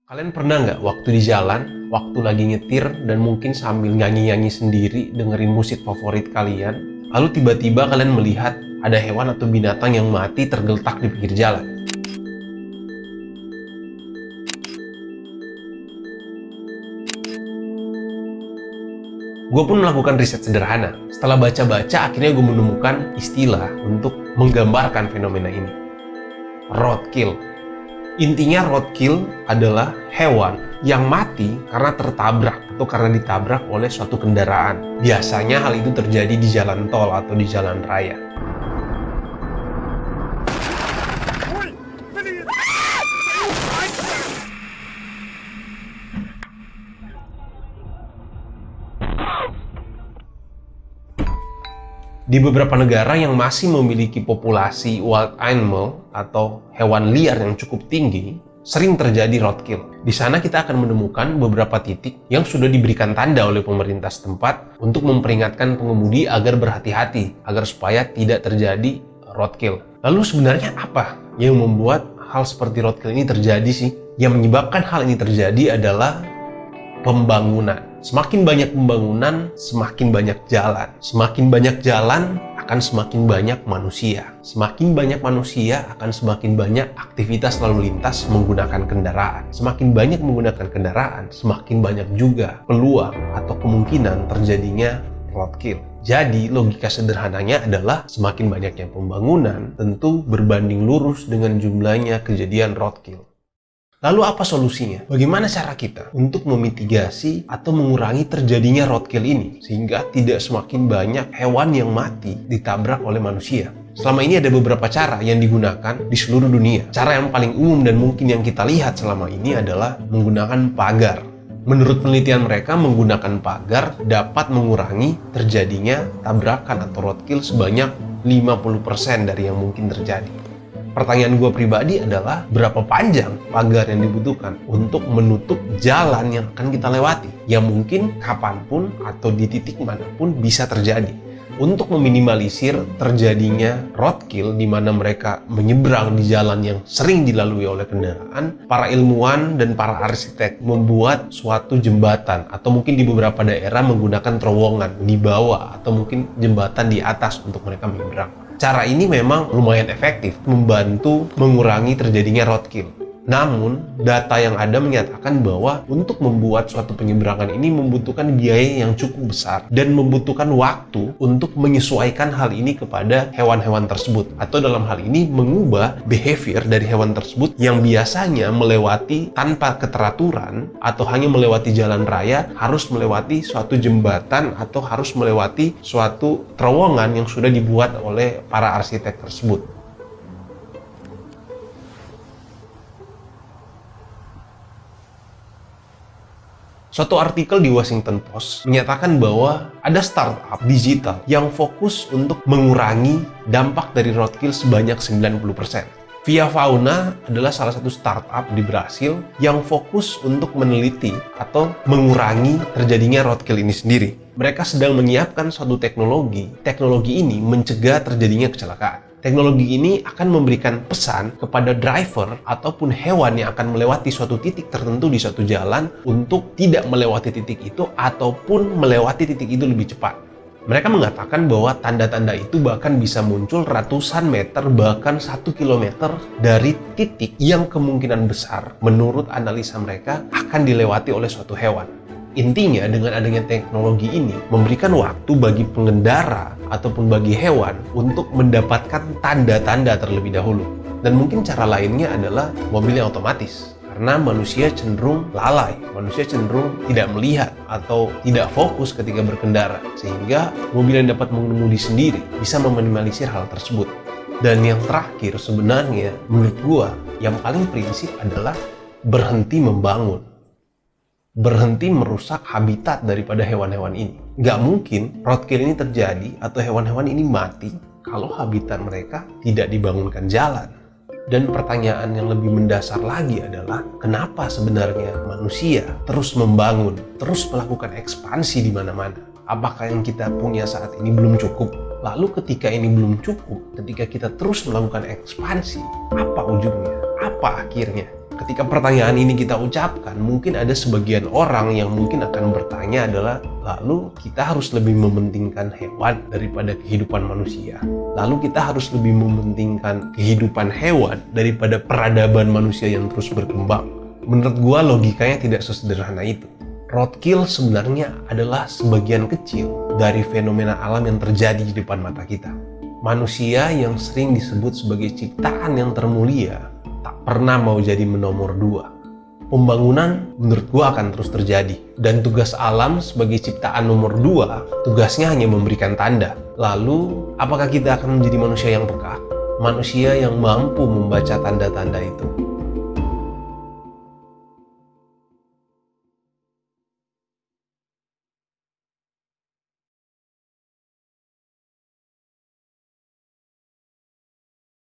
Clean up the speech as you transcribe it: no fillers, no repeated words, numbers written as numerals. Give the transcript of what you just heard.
Kalian pernah nggak waktu di jalan, waktu lagi nyetir dan mungkin sambil nyanyi-nyanyi sendiri dengerin musik favorit kalian, lalu tiba-tiba kalian melihat ada hewan atau binatang yang mati tergeletak di pinggir jalan? Gue pun melakukan riset sederhana. Setelah baca-baca, akhirnya gue menemukan istilah untuk menggambarkan fenomena ini. Roadkill. Intinya roadkill adalah hewan yang mati karena tertabrak atau karena ditabrak oleh suatu kendaraan. Biasanya hal itu terjadi di jalan tol atau di jalan raya. Di beberapa negara yang masih memiliki populasi wild animal atau hewan liar yang cukup tinggi, sering terjadi roadkill. Di sana kita akan menemukan beberapa titik yang sudah diberikan tanda oleh pemerintah setempat untuk memperingatkan pengemudi agar berhati-hati, agar supaya tidak terjadi roadkill. Lalu sebenarnya apa yang membuat hal seperti roadkill ini terjadi sih? Yang menyebabkan hal ini terjadi adalah pembangunan. Semakin banyak pembangunan, semakin banyak jalan. Semakin banyak jalan, akan semakin banyak manusia. Semakin banyak manusia, akan semakin banyak aktivitas lalu lintas menggunakan kendaraan. Semakin banyak menggunakan kendaraan, semakin banyak juga peluang atau kemungkinan terjadinya roadkill. Jadi logika sederhananya adalah semakin banyaknya pembangunan, tentu berbanding lurus dengan jumlahnya kejadian roadkill. Lalu apa solusinya? Bagaimana cara kita untuk memitigasi atau mengurangi terjadinya roadkill ini sehingga tidak semakin banyak hewan yang mati ditabrak oleh manusia? Selama ini ada beberapa cara yang digunakan di seluruh dunia. Cara yang paling umum dan mungkin yang kita lihat selama ini adalah menggunakan pagar. Menurut penelitian mereka, menggunakan pagar dapat mengurangi terjadinya tabrakan atau roadkill sebanyak 50% dari yang mungkin terjadi. Pertanyaan gue pribadi adalah berapa panjang pagar yang dibutuhkan untuk menutup jalan yang akan kita lewati, yang mungkin kapanpun atau di titik manapun bisa terjadi. Untuk meminimalisir terjadinya roadkill di mana mereka menyeberang di jalan yang sering dilalui oleh kendaraan, para ilmuwan dan para arsitek membuat suatu jembatan atau mungkin di beberapa daerah menggunakan terowongan di bawah atau mungkin jembatan di atas untuk mereka menyeberang. Cara ini memang lumayan efektif membantu mengurangi terjadinya roadkill. Namun, data yang ada menyatakan bahwa untuk membuat suatu penyeberangan ini membutuhkan biaya yang cukup besar dan membutuhkan waktu untuk menyesuaikan hal ini kepada hewan-hewan tersebut. Atau dalam hal ini mengubah behavior dari hewan tersebut yang biasanya melewati tanpa keteraturan atau hanya melewati jalan raya, harus melewati suatu jembatan atau harus melewati suatu terowongan yang sudah dibuat oleh para arsitek tersebut. Suatu artikel di Washington Post menyatakan bahwa ada startup digital yang fokus untuk mengurangi dampak dari roadkill sebanyak 90%. Via Fauna adalah salah satu startup di Brasil yang fokus untuk meneliti atau mengurangi terjadinya roadkill ini sendiri. Mereka sedang menyiapkan suatu teknologi. Teknologi ini mencegah terjadinya kecelakaan. Teknologi ini akan memberikan pesan kepada driver ataupun hewan yang akan melewati suatu titik tertentu di suatu jalan untuk tidak melewati titik itu ataupun melewati titik itu lebih cepat. Mereka mengatakan bahwa tanda-tanda itu bahkan bisa muncul ratusan meter bahkan 1 kilometer dari titik yang kemungkinan besar menurut analisa mereka akan dilewati oleh suatu hewan. Intinya dengan adanya teknologi ini memberikan waktu bagi pengendara ataupun bagi hewan untuk mendapatkan tanda-tanda terlebih dahulu. Dan mungkin cara lainnya adalah mobil yang otomatis. Karena manusia cenderung lalai, manusia cenderung tidak melihat atau tidak fokus ketika berkendara. Sehingga mobil yang dapat mengemudi sendiri bisa meminimalisir hal tersebut. Dan yang terakhir sebenarnya menurut gua yang paling prinsip adalah berhenti membangun. Berhenti merusak habitat daripada hewan-hewan ini. Nggak mungkin roadkill ini terjadi atau hewan-hewan ini mati kalau habitat mereka tidak dibangunkan jalan. Dan pertanyaan yang lebih mendasar lagi adalah kenapa sebenarnya manusia terus membangun, terus melakukan ekspansi di mana-mana? Apakah yang kita punya saat ini belum cukup? Lalu ketika ini belum cukup, ketika kita terus melakukan ekspansi, apa ujungnya? Apa akhirnya? Ketika pertanyaan ini kita ucapkan, mungkin ada sebagian orang yang mungkin akan bertanya adalah, lalu kita harus lebih mementingkan hewan daripada kehidupan manusia. Lalu kita harus lebih mementingkan kehidupan hewan daripada peradaban manusia yang terus berkembang. Menurut gua logikanya tidak sesederhana itu. Roadkill sebenarnya adalah sebagian kecil dari fenomena alam yang terjadi di depan mata kita. Manusia yang sering disebut sebagai ciptaan yang termulia tak pernah mau jadi nomor 2. Pembangunan menurut gua akan terus terjadi, dan tugas alam sebagai ciptaan nomor 2, tugasnya hanya memberikan tanda. Lalu, apakah kita akan menjadi manusia yang peka? Manusia yang mampu membaca tanda-tanda itu?